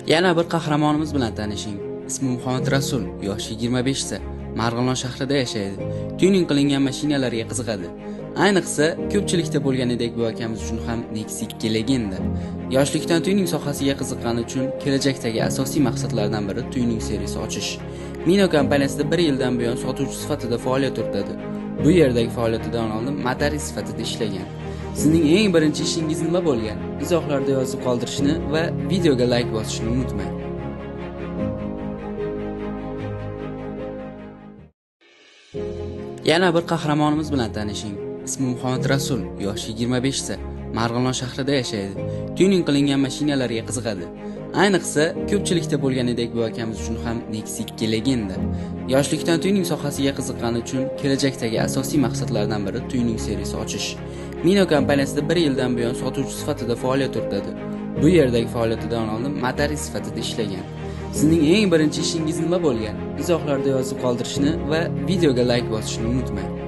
Yana bir qahramonimiz bilan tanishing. Ismi Muhammad Rasul, yoshi 25 ta. Marg'ilon shahrida yashaydi. Tuning qilingan mashinalarga qiziqadi. Ayniqsa, ko'pchilikda bo'lganidek bu akamiz uchun ham Nexia 2 legenda. Yoshlikdan tuning sohasiga qiziqqani uchun kelajakdagi asosiy maqsadlardan biri tuning servisi ochish. Mino kompaniyasida 1 yildan buyon sotuvchi sifatida faoliyat yuritadi. Bu yerdagi faoliyatidan oldin motorist sifatida ishlagan. Sizning eng birinchi ishingiz nima bo'lgan? Izohlarda yozib qoldirishni va videoga like bosishni unutmang. Yana bir qahramonimiz bilan tanishing. Ismi Muhammad Rasul, yoshi 25 ta. Marg'ilon shahrida yashaydi. Tuning qilingan mashinalarga qiziqadi. Ayniqsa, ko'pchilikda bo'lganidek bu akamiz uchun ham Nexia 2 legenda. Yoshlikdan tuning sohasiga qiziqqani uchun kelajakdagi asosiy maqsadlardan biri tuning servisi ochish. Mino kompaniyasida 1 yildan buyon sotuvchi sifatida faoliyat yuritadi. Bu yerdagi faoliyatidan oldin motorist sifatida ishlagan. Sizning eng birinchi ishingiz nima bo'lgan? Izohlarda yozib qoldirishni va videoga like bosishni unutmang.